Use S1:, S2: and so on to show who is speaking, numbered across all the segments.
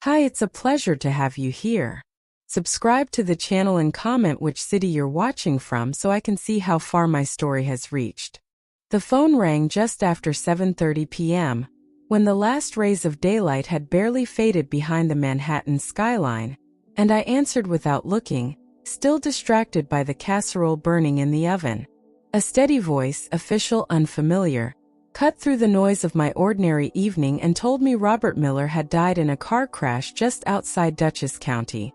S1: Hi, it's a pleasure to have you here. Subscribe to the channel and comment which city you're watching from so I can see how far my story has reached. The phone rang just after 7:30 p.m., when the last rays of daylight had barely faded behind the Manhattan skyline, and I answered without looking, still distracted by the casserole burning in the oven. A steady voice, official, unfamiliar, cut through the noise of my ordinary evening and told me Robert Miller had died in a car crash just outside Dutchess County.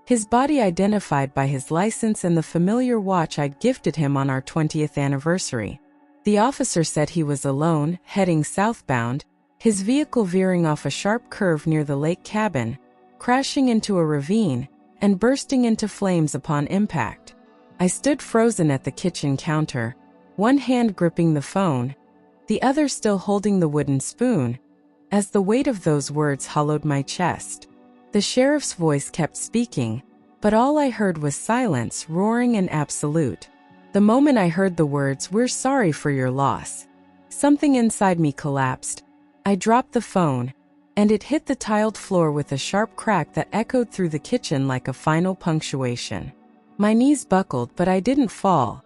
S1: His body identified by his license and the familiar watch I'd gifted him on our 20th anniversary. The officer said he was alone, heading southbound, his vehicle veering off a sharp curve near the lake cabin, crashing into a ravine, and bursting into flames upon impact. I stood frozen at the kitchen counter, one hand gripping the phone, the other still holding the wooden spoon, as the weight of those words hollowed my chest. The sheriff's voice kept speaking, but all I heard was silence, roaring and absolute. The moment I heard the words, "We're sorry for your loss," something inside me collapsed. I dropped the phone, and it hit the tiled floor with a sharp crack that echoed through the kitchen like a final punctuation. My knees buckled, but I didn't fall.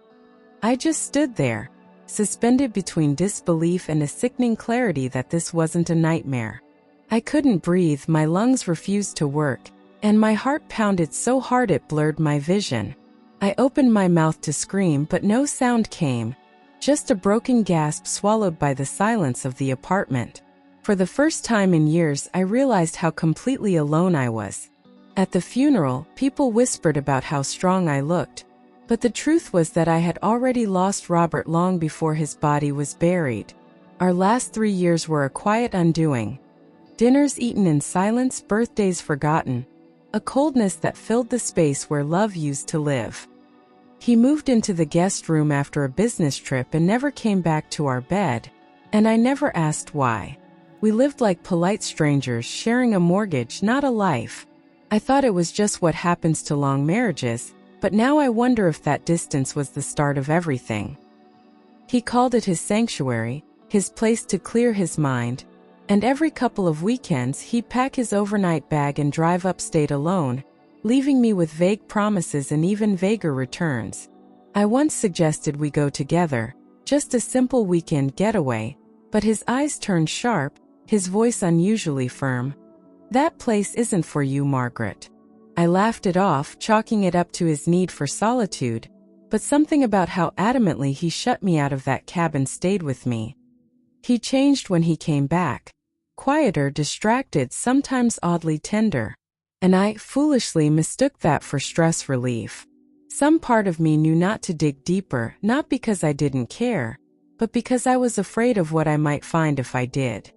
S1: I just stood there, suspended between disbelief and a sickening clarity that this wasn't a nightmare. I couldn't breathe, my lungs refused to work, and my heart pounded so hard it blurred my vision. I opened my mouth to scream, but no sound came, just a broken gasp swallowed by the silence of the apartment. For the first time in years, I realized how completely alone I was. At the funeral, people whispered about how strong I looked, but the truth was that I had already lost Robert long before his body was buried. Our last 3 years were a quiet undoing. Dinners eaten in silence, birthdays forgotten, a coldness that filled the space where love used to live. He moved into the guest room after a business trip and never came back to our bed, and I never asked why. We lived like polite strangers, sharing a mortgage, not a life. I thought it was just what happens to long marriages, but now I wonder if that distance was the start of everything. He called it his sanctuary, his place to clear his mind, and every couple of weekends he'd pack his overnight bag and drive upstate alone, leaving me with vague promises and even vaguer returns. I once suggested we go together, just a simple weekend getaway, but his eyes turned sharp, his voice unusually firm. "That place isn't for you, Margaret." I laughed it off, chalking it up to his need for solitude, but something about how adamantly he shut me out of that cabin stayed with me. He changed when he came back. Quieter, distracted, sometimes oddly tender. And I, foolishly, mistook that for stress relief. Some part of me knew not to dig deeper, not because I didn't care, but because I was afraid of what I might find if I did.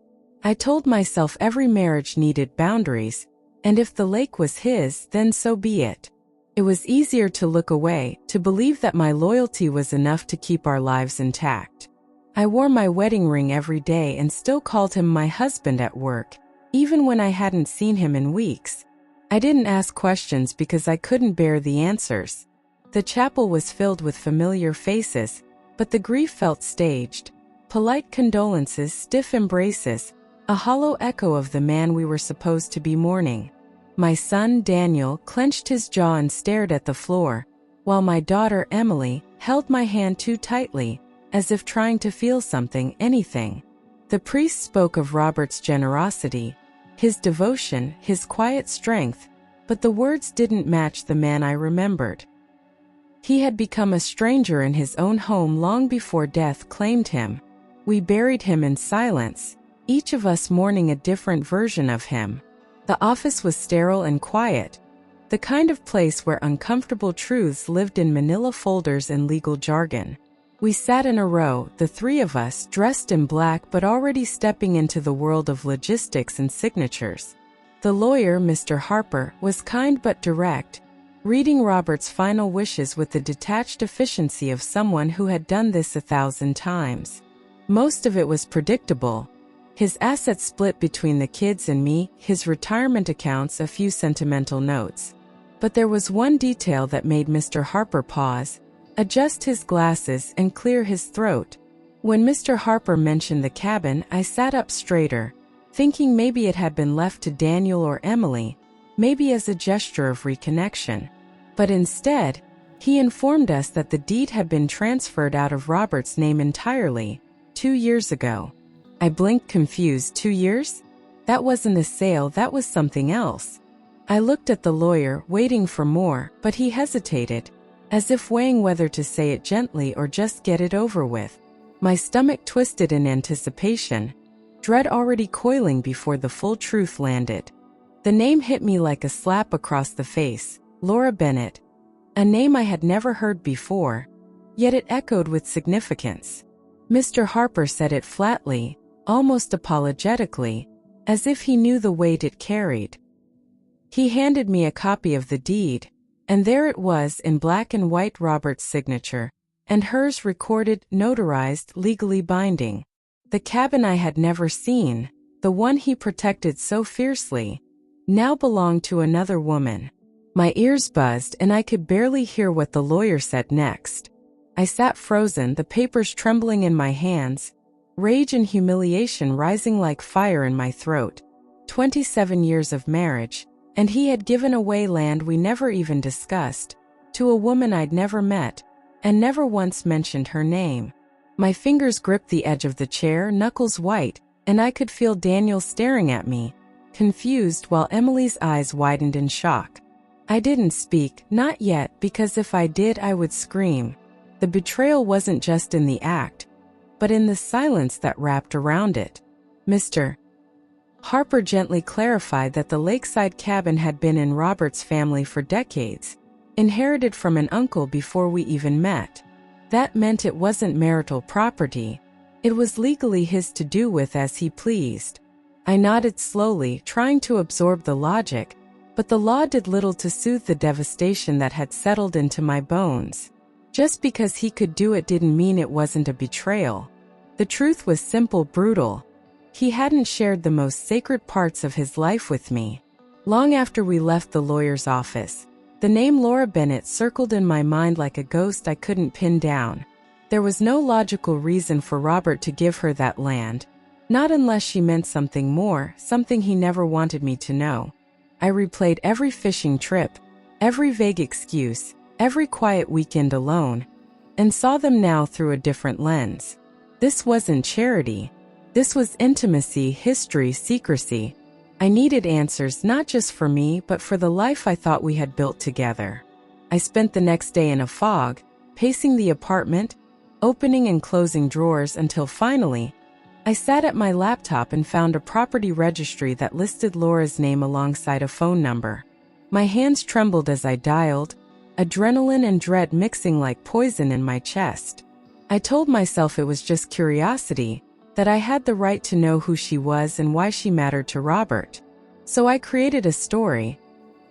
S1: I told myself every marriage needed boundaries, and if the lake was his, then so be it. It was easier to look away, to believe that my loyalty was enough to keep our lives intact. I wore my wedding ring every day and still called him my husband at work, even when I hadn't seen him in weeks. I didn't ask questions because I couldn't bear the answers. The chapel was filled with familiar faces, but the grief felt staged. Polite condolences, stiff embraces, a hollow echo of the man we were supposed to be mourning. My son, Daniel, clenched his jaw and stared at the floor, while my daughter, Emily, held my hand too tightly, as if trying to feel something, anything. The priest spoke of Robert's generosity, his devotion, his quiet strength, but the words didn't match the man I remembered. He had become a stranger in his own home long before death claimed him. We buried him in silence, each of us mourning a different version of him. The office was sterile and quiet, the kind of place where uncomfortable truths lived in manila folders and legal jargon. We sat in a row, the three of us, dressed in black but already stepping into the world of logistics and signatures. The lawyer, Mr. Harper, was kind but direct, reading Robert's final wishes with the detached efficiency of someone who had done this 1,000 times. Most of it was predictable. His assets split between the kids and me, his retirement accounts, a few sentimental notes. But there was one detail that made Mr. Harper pause, adjust his glasses, and clear his throat. When Mr. Harper mentioned the cabin, I sat up straighter, thinking maybe it had been left to Daniel or Emily, maybe as a gesture of reconnection. But instead, he informed us that the deed had been transferred out of Robert's name entirely, 2 years ago. I blinked confused. 2 years? That wasn't a sale, that was something else. I looked at the lawyer, waiting for more, but he hesitated, as if weighing whether to say it gently or just get it over with. My stomach twisted in anticipation, dread already coiling before the full truth landed. The name hit me like a slap across the face, Laura Bennett. A name I had never heard before, yet it echoed with significance. Mr. Harper said it flatly, almost apologetically, as if he knew the weight it carried. He handed me a copy of the deed, and there it was in black and white, Robert's signature, and hers recorded, notarized, legally binding. The cabin I had never seen, the one he protected so fiercely, now belonged to another woman. My ears buzzed and I could barely hear what the lawyer said next. I sat frozen, the papers trembling in my hands, rage and humiliation rising like fire in my throat. 27 years of marriage, and he had given away land we never even discussed, to a woman I'd never met, and never once mentioned her name. My fingers gripped the edge of the chair, knuckles white, and I could feel Daniel staring at me, confused, while Emily's eyes widened in shock. I didn't speak, not yet, because if I did I would scream. The betrayal wasn't just in the act, but in the silence that wrapped around it. Mr. Harper gently clarified that the lakeside cabin had been in Robert's family for decades, inherited from an uncle before we even met. That meant it wasn't marital property. It was legally his to do with as he pleased. I nodded slowly, trying to absorb the logic, but the law did little to soothe the devastation that had settled into my bones. Just because he could do it didn't mean it wasn't a betrayal. The truth was simple, brutal. He hadn't shared the most sacred parts of his life with me. Long after we left the lawyer's office, the name Laura Bennett circled in my mind like a ghost I couldn't pin down. There was no logical reason for Robert to give her that land, not unless she meant something more, something he never wanted me to know. I replayed every fishing trip, every vague excuse, every quiet weekend alone, and saw them now through a different lens. This wasn't charity. This was intimacy, history, secrecy. I needed answers not just for me, but for the life I thought we had built together. I spent the next day in a fog, pacing the apartment, opening and closing drawers until finally, I sat at my laptop and found a property registry that listed Laura's name alongside a phone number. My hands trembled as I dialed, adrenaline and dread mixing like poison in my chest. I told myself it was just curiosity, that I had the right to know who she was and why she mattered to Robert. So I created a story.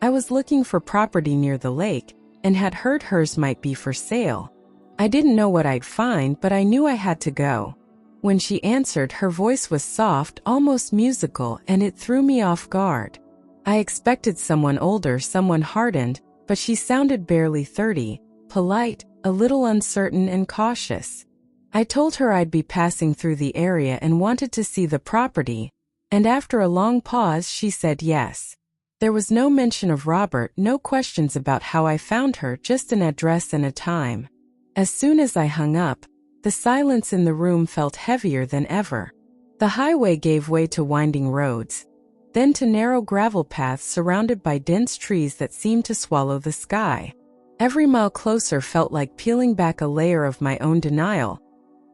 S1: I was looking for property near the lake, and had heard hers might be for sale. I didn't know what I'd find, but I knew I had to go. When she answered, her voice was soft, almost musical, and it threw me off guard. I expected someone older, someone hardened, but she sounded barely 30, polite, a little uncertain and cautious. I told her I'd be passing through the area and wanted to see the property, and after a long pause she said yes. There was no mention of Robert, no questions about how I found her, just an address and a time. As soon as I hung up, the silence in the room felt heavier than ever. The highway gave way to winding roads, then to narrow gravel paths surrounded by dense trees that seemed to swallow the sky. Every mile closer felt like peeling back a layer of my own denial,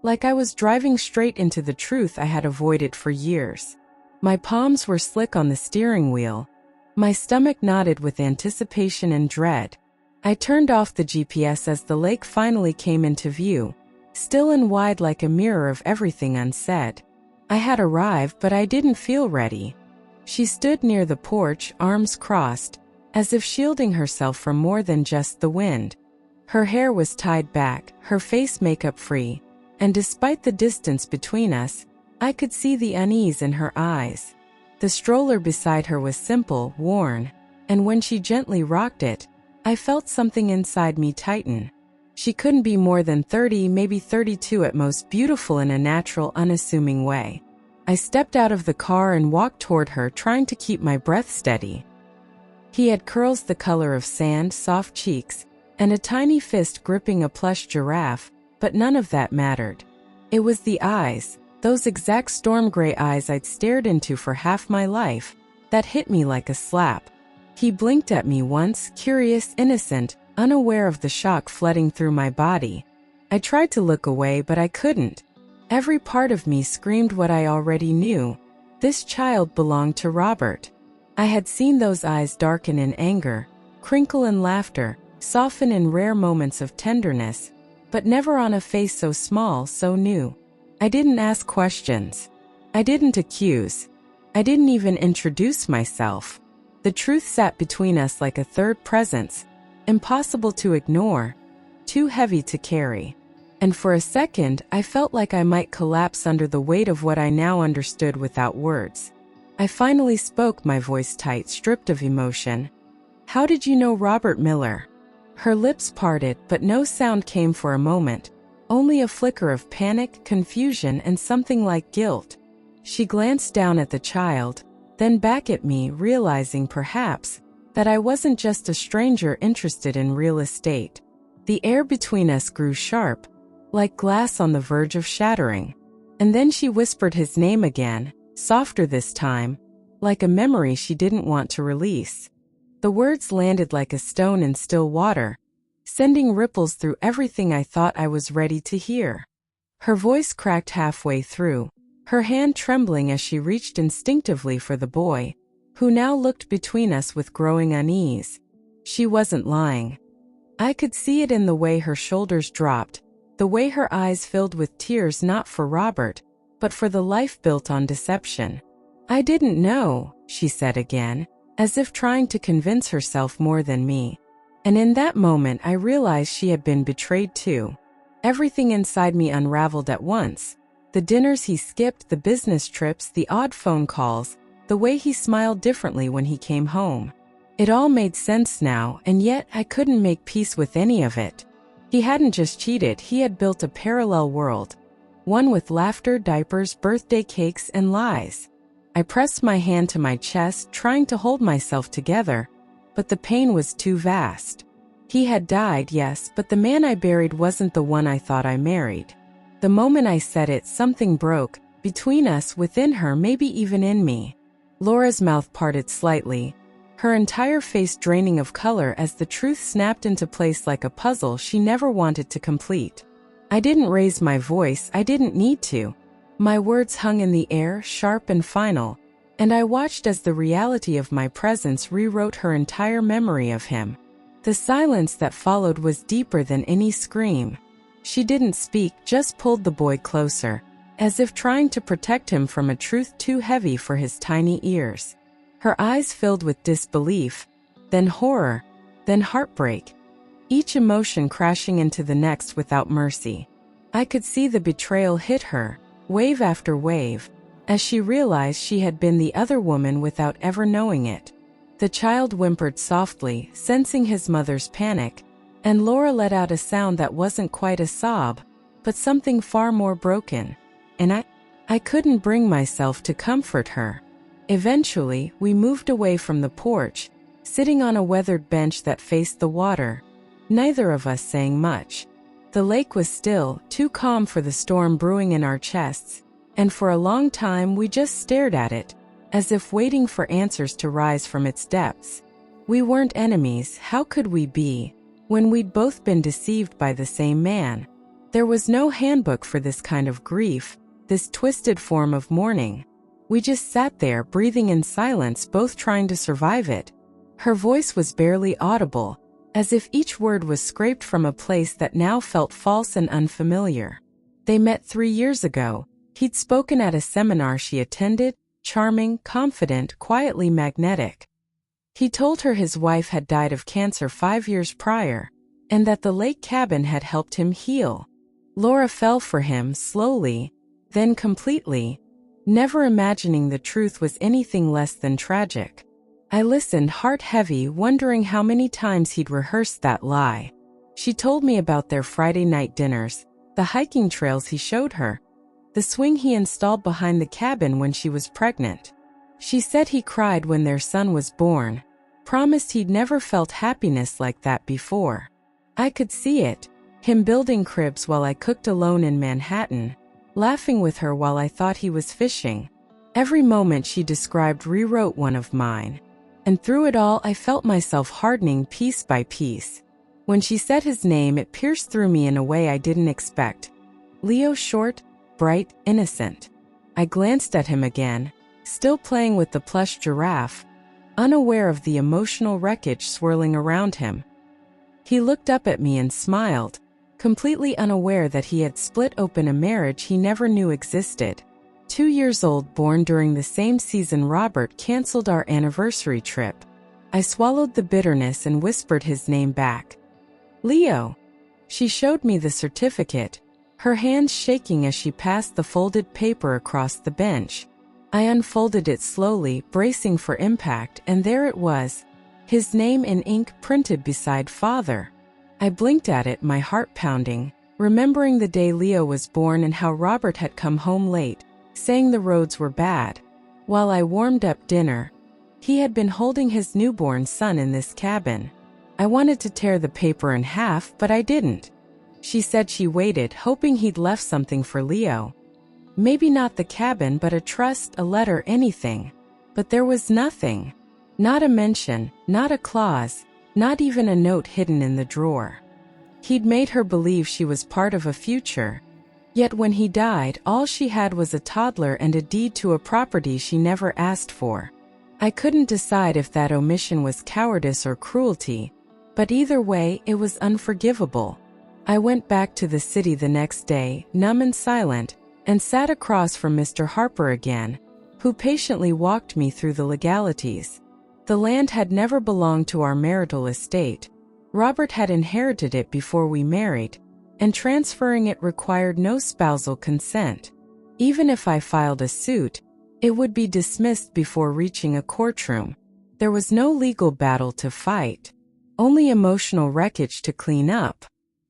S1: like I was driving straight into the truth I had avoided for years. My palms were slick on the steering wheel. My stomach knotted with anticipation and dread. I turned off the GPS as the lake finally came into view, still and wide like a mirror of everything unsaid. I had arrived, but I didn't feel ready. She stood near the porch, arms crossed, as if shielding herself from more than just the wind. Her hair was tied back, her face makeup free, and despite the distance between us, I could see the unease in her eyes. The stroller beside her was simple, worn, and when she gently rocked it, I felt something inside me tighten. She couldn't be more than 30, maybe 32 at most, beautiful in a natural, unassuming way. I stepped out of the car and walked toward her, trying to keep my breath steady. He had curls the color of sand, soft cheeks, and a tiny fist gripping a plush giraffe, but none of that mattered. It was the eyes, those exact storm gray eyes I'd stared into for half my life, that hit me like a slap. He blinked at me once, curious, innocent, unaware of the shock flooding through my body. I tried to look away, but I couldn't. Every part of me screamed what I already knew. This child belonged to Robert. I had seen those eyes darken in anger, crinkle in laughter, soften in rare moments of tenderness, but never on a face so small, so new. I didn't ask questions. I didn't accuse. I didn't even introduce myself. The truth sat between us like a third presence, impossible to ignore, too heavy to carry. And for a second, I felt like I might collapse under the weight of what I now understood without words. I finally spoke, my voice tight, stripped of emotion. "How did you know Robert Miller?" Her lips parted, but no sound came for a moment, only a flicker of panic, confusion, and something like guilt. She glanced down at the child, then back at me, realizing perhaps that I wasn't just a stranger interested in real estate. The air between us grew sharp, like glass on the verge of shattering. And then she whispered his name again, softer this time, like a memory she didn't want to release. The words landed like a stone in still water, sending ripples through everything I thought I was ready to hear. Her voice cracked halfway through, her hand trembling as she reached instinctively for the boy, who now looked between us with growing unease. She wasn't lying. I could see it in the way her shoulders dropped, the way her eyes filled with tears, not for Robert, but for the life built on deception. "I didn't know," she said again, as if trying to convince herself more than me. And in that moment I realized she had been betrayed too. Everything inside me unraveled at once. The dinners he skipped, the business trips, the odd phone calls, the way he smiled differently when he came home. It all made sense now, and yet I couldn't make peace with any of it. He hadn't just cheated, he had built a parallel world. One with laughter, diapers, birthday cakes, and lies. I pressed my hand to my chest, trying to hold myself together, but the pain was too vast. He had died, yes, but the man I buried wasn't the one I thought I married. The moment I said it, something broke, between us, within her, maybe even in me. Laura's mouth parted slightly, her entire face draining of color as the truth snapped into place like a puzzle she never wanted to complete. I didn't raise my voice, I didn't need to. My words hung in the air, sharp and final, and I watched as the reality of my presence rewrote her entire memory of him. The silence that followed was deeper than any scream. She didn't speak, just pulled the boy closer, as if trying to protect him from a truth too heavy for his tiny ears. Her eyes filled with disbelief, then horror, then heartbreak, each emotion crashing into the next without mercy. I could see the betrayal hit her, wave after wave, as she realized she had been the other woman without ever knowing it. The child whimpered softly, sensing his mother's panic, and Laura let out a sound that wasn't quite a sob, but something far more broken. And I couldn't bring myself to comfort her. Eventually, we moved away from the porch, sitting on a weathered bench that faced the water, neither of us saying much. The lake was still, too calm for the storm brewing in our chests, and for a long time we just stared at it, as if waiting for answers to rise from its depths. We weren't enemies, how could we be, when we'd both been deceived by the same man? There was no handbook for this kind of grief, this twisted form of mourning. We just sat there, breathing in silence, both trying to survive it. Her voice was barely audible, as if each word was scraped from a place that now felt false and unfamiliar. They met 3 years ago. He'd spoken at a seminar she attended, charming, confident, quietly magnetic. He told her his wife had died of cancer 5 years prior, and that the lake cabin had helped him heal. Laura fell for him slowly, then completely, never imagining the truth was anything less than tragic. I listened, heart heavy, wondering how many times he'd rehearsed that lie. She told me about their Friday night dinners, the hiking trails he showed her, the swing he installed behind the cabin when she was pregnant. She said he cried when their son was born, promised he'd never felt happiness like that before. I could see it, him building cribs while I cooked alone in Manhattan, laughing with her while I thought he was fishing. Every moment she described rewrote one of mine. And through it all I felt myself hardening piece by piece. When she said his name, it pierced through me in a way I didn't expect. Leo, short, bright, innocent. I glanced at him again, still playing with the plush giraffe, unaware of the emotional wreckage swirling around him. He looked up at me and smiled, completely unaware that he had split open a marriage he never knew existed. 2 years old, born during the same season Robert canceled our anniversary trip. I swallowed the bitterness and whispered his name back. Leo. She showed me the certificate, her hands shaking as she passed the folded paper across the bench. I unfolded it slowly, bracing for impact, and there it was, his name in ink printed beside father. I blinked at it, my heart pounding, remembering the day Leo was born and how Robert had come home late, saying the roads were bad. While I warmed up dinner, he had been holding his newborn son in this cabin. I wanted to tear the paper in half, but I didn't. She said she waited, hoping he'd left something for Leo. Maybe not the cabin, but a trust, a letter, anything. But there was nothing. Not a mention, not a clause, not even a note hidden in the drawer. He'd made her believe she was part of a future. Yet when he died, all she had was a toddler and a deed to a property she never asked for. I couldn't decide if that omission was cowardice or cruelty, but either way, it was unforgivable. I went back to the city the next day, numb and silent, and sat across from Mr. Harper again, who patiently walked me through the legalities. The land had never belonged to our marital estate. Robert had inherited it before we married, and transferring it required no spousal consent. Even if I filed a suit, it would be dismissed before reaching a courtroom. There was no legal battle to fight, only emotional wreckage to clean up.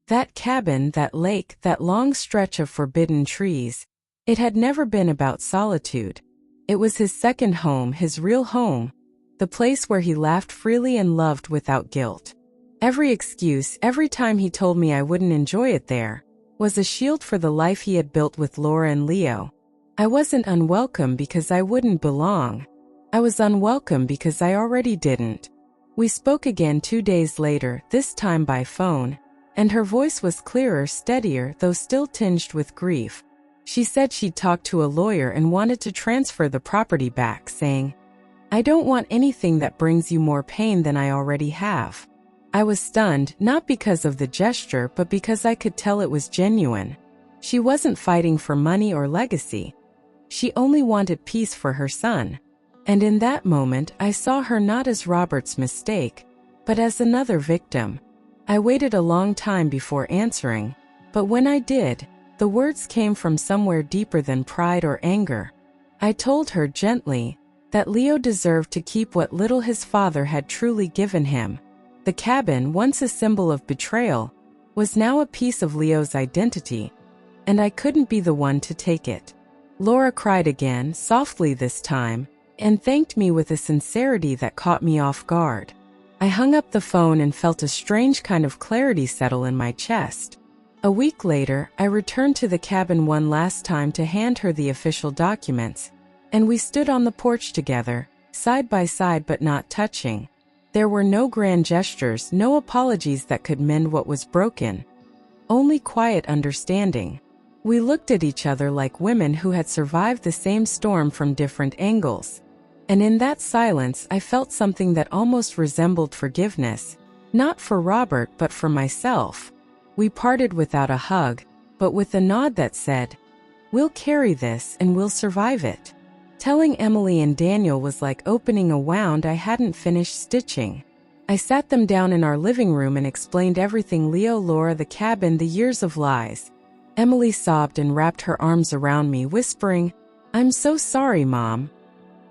S1: That cabin, that lake, that long stretch of forbidden trees, it had never been about solitude. It was his second home, his real home, the place where he laughed freely and loved without guilt. Every excuse, every time he told me I wouldn't enjoy it there, was a shield for the life he had built with Laura and Leo. I wasn't unwelcome because I wouldn't belong. I was unwelcome because I already didn't. We spoke again 2 days later, this time by phone, and her voice was clearer, steadier, though still tinged with grief. She said she'd talked to a lawyer and wanted to transfer the property back, saying, "I don't want anything that brings you more pain than I already have." I was stunned, not because of the gesture, but because I could tell it was genuine. She wasn't fighting for money or legacy. She only wanted peace for her son. And in that moment, I saw her not as Robert's mistake, but as another victim. I waited a long time before answering, but when I did, the words came from somewhere deeper than pride or anger. I told her gently that Leo deserved to keep what little his father had truly given him. The cabin, once a symbol of betrayal, was now a piece of Leo's identity, and I couldn't be the one to take it. Laura cried again, softly this time, and thanked me with a sincerity that caught me off guard. I hung up the phone and felt a strange kind of clarity settle in my chest. A week later, I returned to the cabin one last time to hand her the official documents, and we stood on the porch together, side by side but not touching. There were no grand gestures, no apologies that could mend what was broken. Only quiet understanding. We looked at each other like women who had survived the same storm from different angles. And in that silence, I felt something that almost resembled forgiveness. Not for Robert, but for myself. We parted without a hug, but with a nod that said, "We'll carry this and we'll survive it." Telling Emily and Daniel was like opening a wound I hadn't finished stitching. I sat them down in our living room and explained everything: Leo, Laura, the cabin, the years of lies. Emily sobbed and wrapped her arms around me, whispering, "I'm so sorry, Mom,"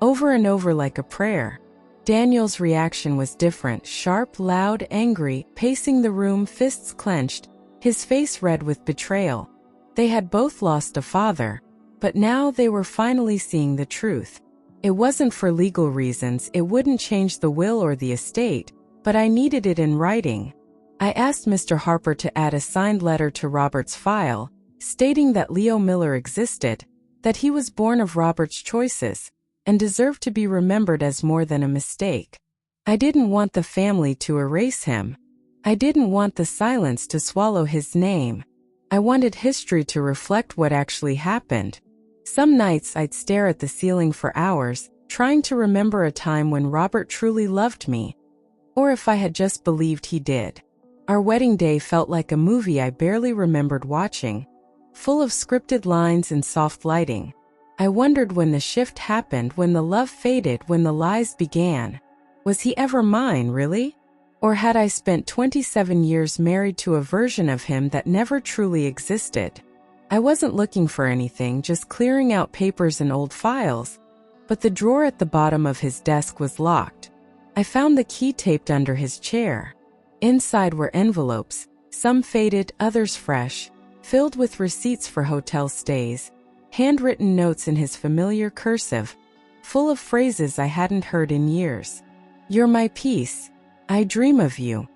S1: over and over like a prayer. Daniel's reaction was different, sharp, loud, angry, pacing the room, fists clenched, his face red with betrayal. They had both lost a father, But now they were finally seeing the truth. It wasn't for legal reasons, it wouldn't change the will or the estate, but I needed it in writing. I asked Mr. Harper to add a signed letter to Robert's file, stating that Leo Miller existed, that he was born of Robert's choices, and deserved to be remembered as more than a mistake. I didn't want the family to erase him. I didn't want the silence to swallow his name. I wanted history to reflect what actually happened. Some nights I'd stare at the ceiling for hours, trying to remember a time when Robert truly loved me, or if I had just believed he did. Our wedding day felt like a movie I barely remembered watching, full of scripted lines and soft lighting. I wondered when the shift happened, when the love faded, when the lies began. Was he ever mine, really? Or had I spent 27 years married to a version of him that never truly existed? I wasn't looking for anything, just clearing out papers and old files, but the drawer at the bottom of his desk was locked. I found the key taped under his chair. Inside were envelopes, some faded, others fresh, filled with receipts for hotel stays, handwritten notes in his familiar cursive, full of phrases I hadn't heard in years. "You're my peace. I dream of you.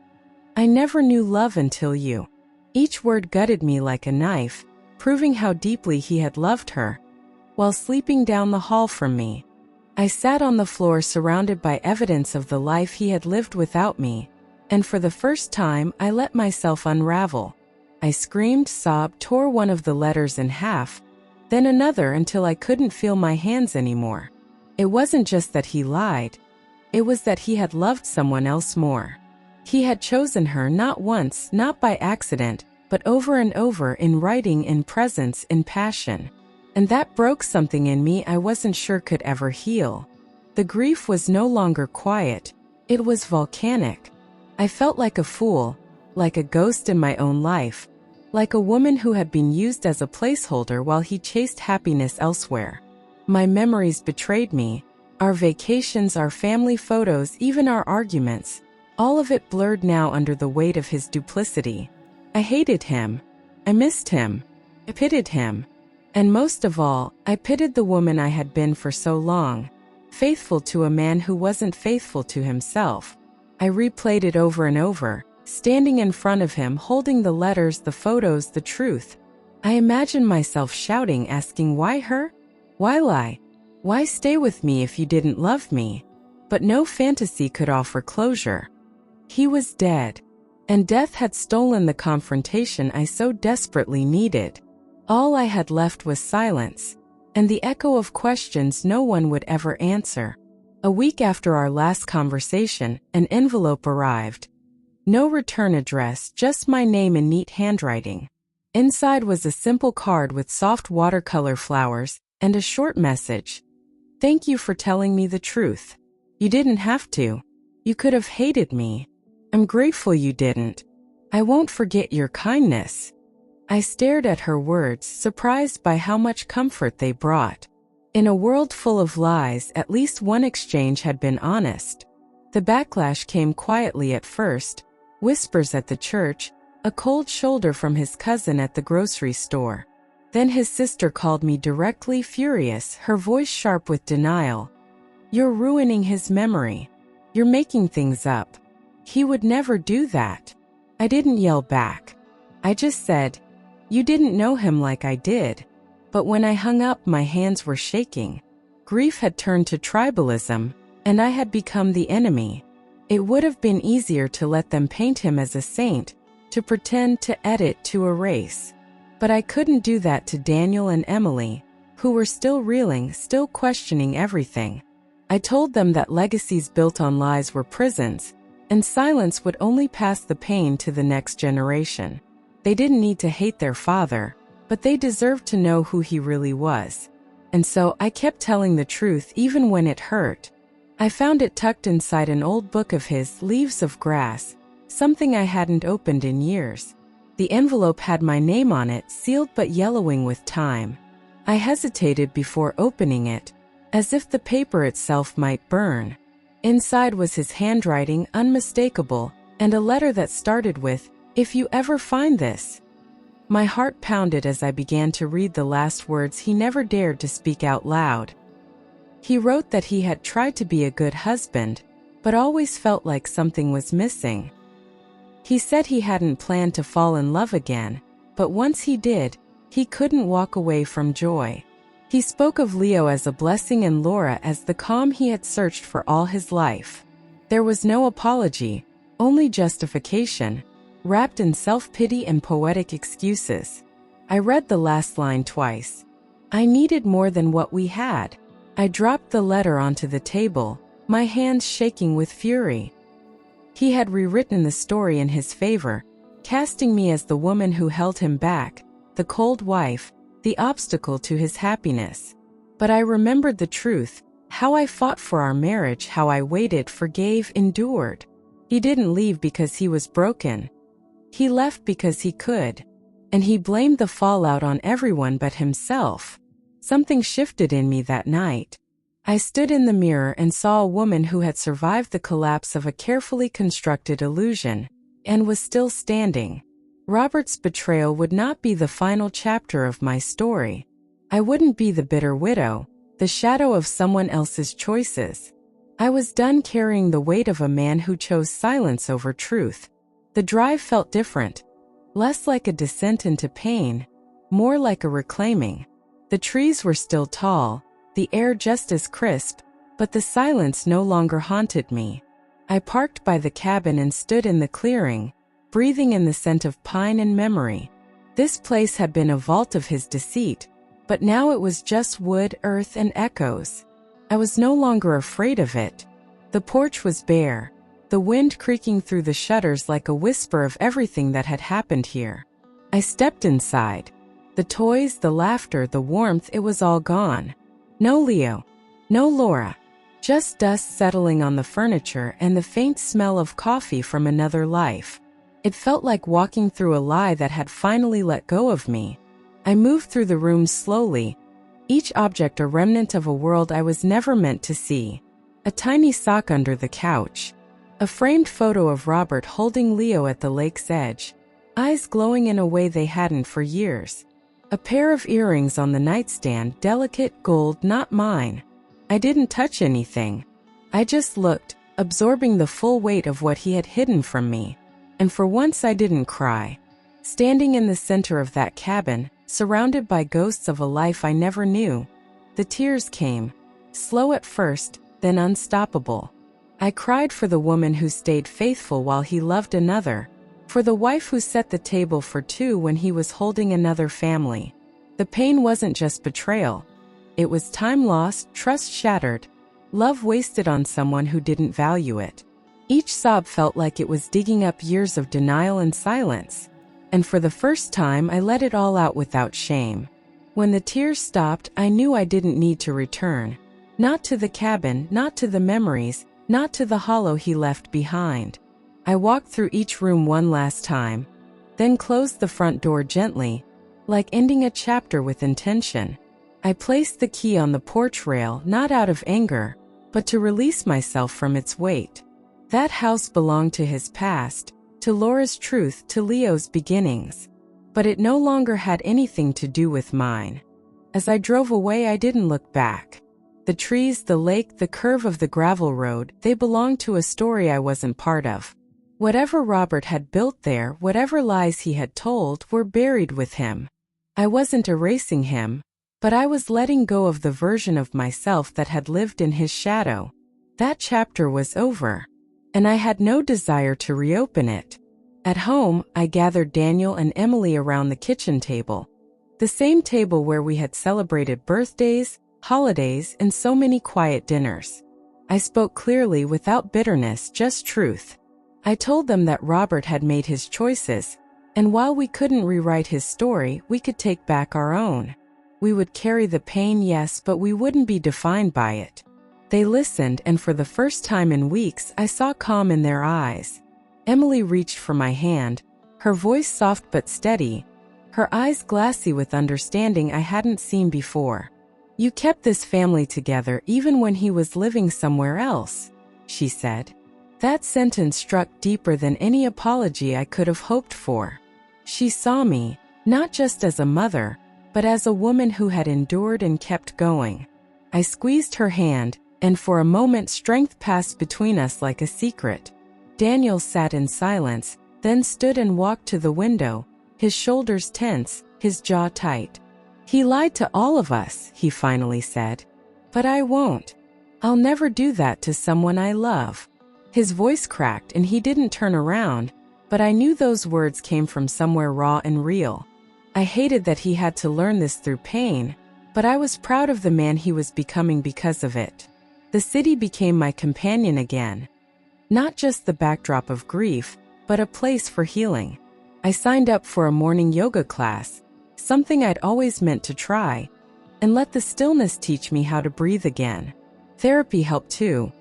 S1: I never knew love until you." Each word gutted me like a knife, proving how deeply he had loved her. While sleeping down the hall from me, I sat on the floor surrounded by evidence of the life he had lived without me, and for the first time I let myself unravel. I screamed, sobbed, tore one of the letters in half, then another until I couldn't feel my hands anymore. It wasn't just that he lied. It was that he had loved someone else more. He had chosen her not once, not by accident, but over and over, in writing, in presence, in passion. And that broke something in me I wasn't sure could ever heal. The grief was no longer quiet. It was volcanic. I felt like a fool, like a ghost in my own life, like a woman who had been used as a placeholder while he chased happiness elsewhere. My memories betrayed me. Our vacations, our family photos, even our arguments, all of it blurred now under the weight of his duplicity. I hated him. I missed him. I pitied him. And most of all, I pitied the woman I had been for so long, faithful to a man who wasn't faithful to himself. I replayed it over and over, standing in front of him, holding the letters, the photos, the truth. I imagined myself shouting, asking, "Why her? Why lie? Why stay with me if you didn't love me?" But no fantasy could offer closure. He was dead, and death had stolen the confrontation I so desperately needed. All I had left was silence, and the echo of questions no one would ever answer. A week after our last conversation, an envelope arrived. No return address, just my name in neat handwriting. Inside was a simple card with soft watercolor flowers and a short message. "Thank you for telling me the truth. You didn't have to. You could have hated me. I'm grateful you didn't. I won't forget your kindness." I stared at her words, surprised by how much comfort they brought. In a world full of lies, at least one exchange had been honest. The backlash came quietly at first, whispers at the church, a cold shoulder from his cousin at the grocery store. Then his sister called me directly, furious, her voice sharp with denial. "You're ruining his memory. You're making things up. He would never do that." I didn't yell back. I just said, "You didn't know him like I did." But when I hung up, my hands were shaking. Grief had turned to tribalism, and I had become the enemy. It would have been easier to let them paint him as a saint, to pretend, to edit, to erase. But I couldn't do that to Daniel and Emily, who were still reeling, still questioning everything. I told them that legacies built on lies were prisons, and silence would only pass the pain to the next generation. They didn't need to hate their father, but they deserved to know who he really was. And so I kept telling the truth even when it hurt. I found it tucked inside an old book of his, Leaves of Grass, something I hadn't opened in years. The envelope had my name on it, sealed but yellowing with time. I hesitated before opening it, as if the paper itself might burn. Inside was his handwriting, unmistakable, and a letter that started with, "If you ever find this." My heart pounded as I began to read the last words he never dared to speak out loud. He wrote that he had tried to be a good husband, but always felt like something was missing. He said he hadn't planned to fall in love again, but once he did, he couldn't walk away from joy. He spoke of Leo as a blessing and Laura as the calm he had searched for all his life. There was no apology, only justification, wrapped in self-pity and poetic excuses. I read the last line twice. I needed more than what we had. I dropped the letter onto the table, my hands shaking with fury. He had rewritten the story in his favor, casting me as the woman who held him back, the cold wife, the obstacle to his happiness. But I remembered the truth, how I fought for our marriage, how I waited, forgave, endured. He didn't leave because he was broken. He left because he could. And he blamed the fallout on everyone but himself. Something shifted in me that night. I stood in the mirror and saw a woman who had survived the collapse of a carefully constructed illusion, and was still standing. Robert's betrayal would not be the final chapter of my story. I wouldn't be the bitter widow, the shadow of someone else's choices. I was done carrying the weight of a man who chose silence over truth. The drive felt different, less like a descent into pain, more like a reclaiming. The trees were still tall, the air just as crisp, but the silence no longer haunted me. I parked by the cabin and stood in the clearing, breathing in the scent of pine and memory. This place had been a vault of his deceit, but now it was just wood, earth, and echoes. I was no longer afraid of it. The porch was bare, the wind creaking through the shutters like a whisper of everything that had happened here. I stepped inside. The toys, the laughter, the warmth, it was all gone. No Leo, no Laura, just dust settling on the furniture and the faint smell of coffee from another life. It felt like walking through a lie that had finally let go of me. I moved through the rooms slowly, each object a remnant of a world I was never meant to see. A tiny sock under the couch. A framed photo of Robert holding Leo at the lake's edge, eyes glowing in a way they hadn't for years. A pair of earrings on the nightstand, delicate gold, not mine. I didn't touch anything. I just looked, absorbing the full weight of what he had hidden from me. And for once I didn't cry. Standing in the center of that cabin, surrounded by ghosts of a life I never knew, the tears came, slow at first, then unstoppable. I cried for the woman who stayed faithful while he loved another, for the wife who set the table for two when he was holding another family. The pain wasn't just betrayal. It was time lost, trust shattered, love wasted on someone who didn't value it. Each sob felt like it was digging up years of denial and silence. And for the first time, I let it all out without shame. When the tears stopped, I knew I didn't need to return. Not to the cabin, not to the memories, not to the hollow he left behind. I walked through each room one last time, then closed the front door gently, like ending a chapter with intention. I placed the key on the porch rail, not out of anger, but to release myself from its weight. That house belonged to his past, to Laura's truth, to Leo's beginnings. But it no longer had anything to do with mine. As I drove away, I didn't look back. The trees, the lake, the curve of the gravel road, they belonged to a story I wasn't part of. Whatever Robert had built there, whatever lies he had told, were buried with him. I wasn't erasing him, but I was letting go of the version of myself that had lived in his shadow. That chapter was over, and I had no desire to reopen it. At home, I gathered Daniel and Emily around the kitchen table. The same table where we had celebrated birthdays, holidays, and so many quiet dinners. I spoke clearly without bitterness, just truth. I told them that Robert had made his choices, and while we couldn't rewrite his story, we could take back our own. We would carry the pain, yes, but we wouldn't be defined by it. They listened, and for the first time in weeks, I saw calm in their eyes. Emily reached for my hand, her voice soft but steady, her eyes glassy with understanding I hadn't seen before. "You kept this family together even when he was living somewhere else," she said. That sentence struck deeper than any apology I could have hoped for. She saw me, Not just as a mother, but as a woman who had endured and kept going. I squeezed her hand, and for a moment strength passed between us like a secret. Daniel sat in silence, then stood and walked to the window, his shoulders tense, his jaw tight. "He lied to all of us," he finally said. "But I won't. I'll never do that to someone I love." His voice cracked and he didn't turn around, but I knew those words came from somewhere raw and real. I hated that he had to learn this through pain, but I was proud of the man he was becoming because of it. The city became my companion again. Not just the backdrop of grief, but a place for healing. I signed up for a morning yoga class, something I'd always meant to try, and let the stillness teach me how to breathe again. Therapy helped too,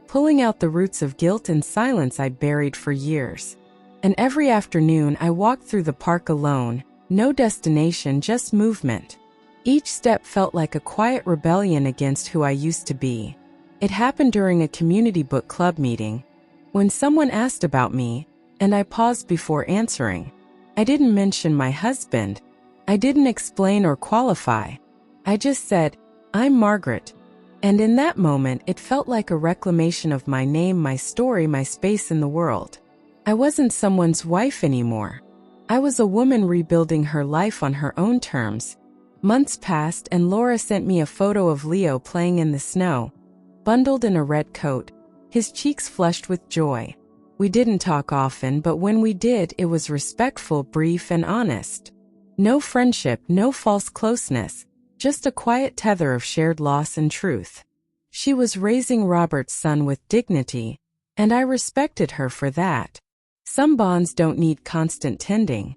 S1: pulling out the roots of guilt and silence I'd buried for years. And every afternoon I walked through the park alone, no destination, just movement. Each step felt like a quiet rebellion against who I used to be. It happened during a community book club meeting, when someone asked about me, and I paused before answering. I didn't mention my husband. I didn't explain or qualify. I just said, "I'm Margaret." And in that moment, it felt like a reclamation of my name, my story, my space in the world. I wasn't someone's wife anymore. I was a woman rebuilding her life on her own terms. Months passed and Laura sent me a photo of Leo playing in the snow, bundled in a red coat, his cheeks flushed with joy. We didn't talk often, but when we did, it was respectful, brief, and honest. No friendship, no false closeness, just a quiet tether of shared loss and truth. She was raising Robert's son with dignity, and I respected her for that. Some bonds don't need constant tending.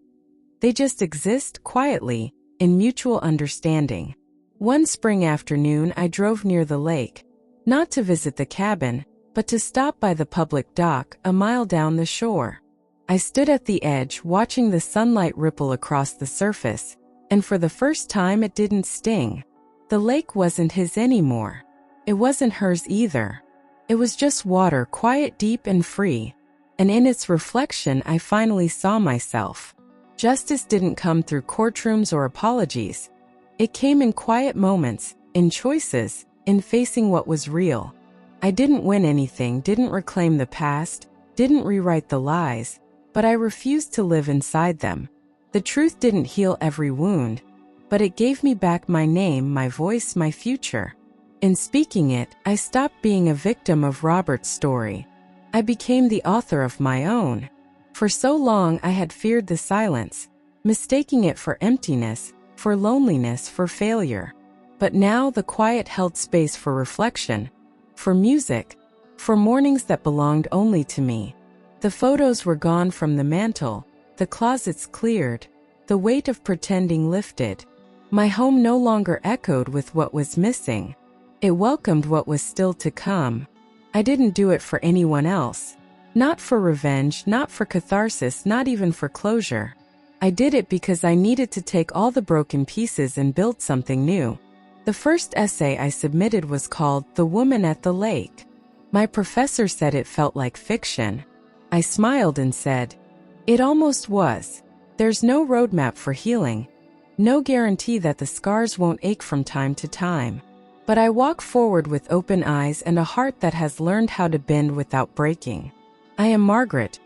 S1: They just exist quietly, in mutual understanding. One spring afternoon, I drove near the lake, not to visit the cabin, but to stop by the public dock a mile down the shore. I stood at the edge, watching the sunlight ripple across the surface, and for the first time it didn't sting. The lake wasn't his anymore. It wasn't hers either. It was just water, quiet, deep, and free. And in its reflection, I finally saw myself. Justice didn't come through courtrooms or apologies. It came in quiet moments, in choices, in facing what was real. I didn't win anything, didn't reclaim the past, didn't rewrite the lies, but I refused to live inside them. The truth didn't heal every wound, but it gave me back my name, my voice, my future. In speaking it, I stopped being a victim of Robert's story. I became the author of my own. For so long I had feared the silence, mistaking it for emptiness, for loneliness, for failure. But now the quiet held space for reflection, for music, for mornings that belonged only to me. The photos were gone from the mantle, the closets cleared, the weight of pretending lifted. My home no longer echoed with what was missing. It welcomed what was still to come. I didn't do it for anyone else. Not for revenge, not for catharsis, not even for closure. I did it because I needed to take all the broken pieces and build something new. The first essay I submitted was called "The Woman at the Lake." My professor said it felt like fiction. I smiled and said, "It almost was. There's no roadmap for healing, no guarantee that the scars won't ache from time to time. But I walk forward with open eyes and a heart that has learned how to bend without breaking. I am Margaret,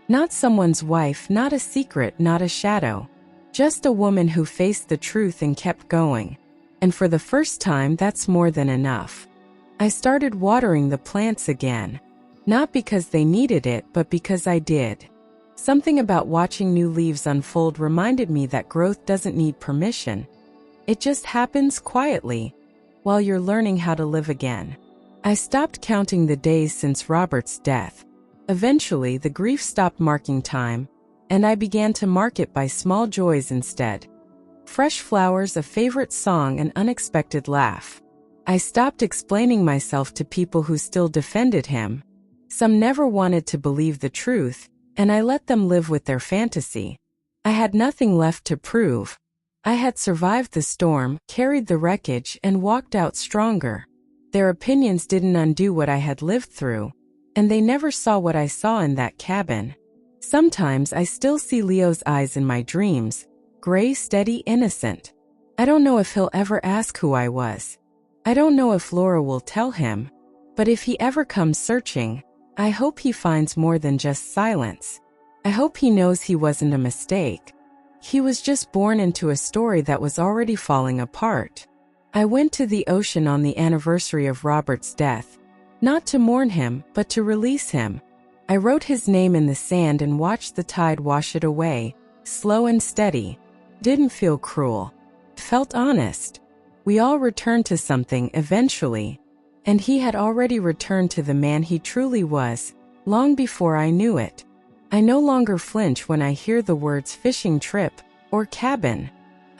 S1: not someone's wife, not a secret, not a shadow, just a woman who faced the truth and kept going. And for the first time, that's more than enough." I started watering the plants again, not because they needed it, but because I did. Something about watching new leaves unfold reminded me that growth doesn't need permission. It just happens quietly, while you're learning how to live again. I stopped counting the days since Robert's death. Eventually, the grief stopped marking time, and I began to mark it by small joys instead. Fresh flowers, a favorite song, an unexpected laugh. I stopped explaining myself to people who still defended him. Some never wanted to believe the truth, and I let them live with their fantasy. I had nothing left to prove. I had survived the storm, carried the wreckage, and walked out stronger. Their opinions didn't undo what I had lived through, and they never saw what I saw in that cabin. Sometimes I still see Leo's eyes in my dreams, gray, steady, innocent. I don't know if he'll ever ask who I was. I don't know if Laura will tell him. But if he ever comes searching, I hope he finds more than just silence. I hope he knows he wasn't a mistake. He was just born into a story that was already falling apart. I went to the ocean on the anniversary of Robert's death. Not to mourn him, but to release him. I wrote his name in the sand and watched the tide wash it away, slow and steady. Didn't feel cruel. Felt honest. We all returned to something eventually. And he had already returned to the man he truly was, long before I knew it. I no longer flinch when I hear the words fishing trip or cabin.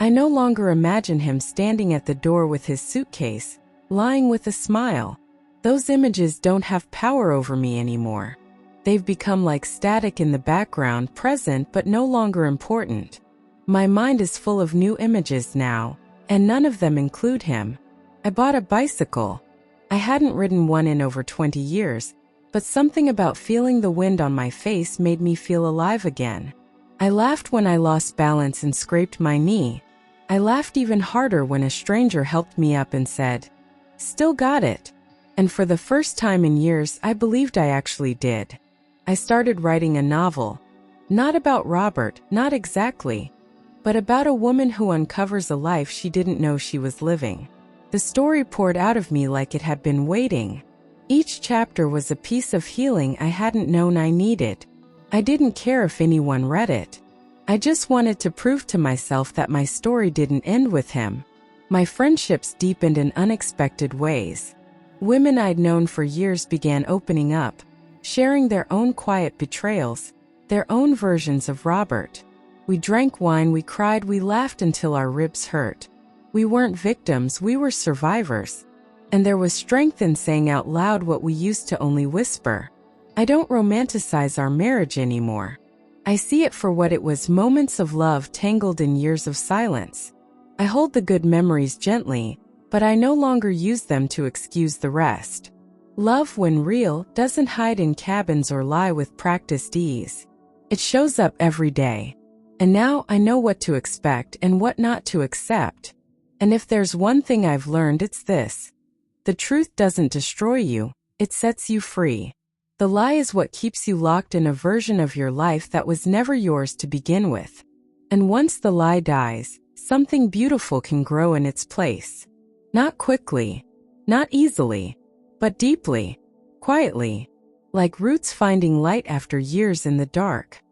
S1: I no longer imagine him standing at the door with his suitcase, lying with a smile. Those images don't have power over me anymore. They've become like static in the background, present but no longer important. My mind is full of new images now, and none of them include him. I bought a bicycle. I hadn't ridden one in over 20 years, but something about feeling the wind on my face made me feel alive again. I laughed when I lost balance and scraped my knee. I laughed even harder when a stranger helped me up and said, "Still got it." And for the first time in years, I believed I actually did. I started writing a novel. Not about Robert, not exactly, but about a woman who uncovers a life she didn't know she was living. The story poured out of me like it had been waiting. Each chapter was a piece of healing I hadn't known I needed. I didn't care if anyone read it. I just wanted to prove to myself that my story didn't end with him. My friendships deepened in unexpected ways. Women I'd known for years began opening up, sharing their own quiet betrayals, their own versions of Robert. We drank wine, we cried, we laughed until our ribs hurt. We weren't victims, we were survivors. And there was strength in saying out loud what we used to only whisper. I don't romanticize our marriage anymore. I see it for what it was, moments of love tangled in years of silence. I hold the good memories gently, but I no longer use them to excuse the rest. Love, when real, doesn't hide in cabins or lie with practiced ease. It shows up every day. And now I know what to expect and what not to accept. And if there's one thing I've learned, it's this. The truth doesn't destroy you, it sets you free. The lie is what keeps you locked in a version of your life that was never yours to begin with. And once the lie dies, something beautiful can grow in its place. Not quickly, not easily, but deeply, quietly, like roots finding light after years in the dark.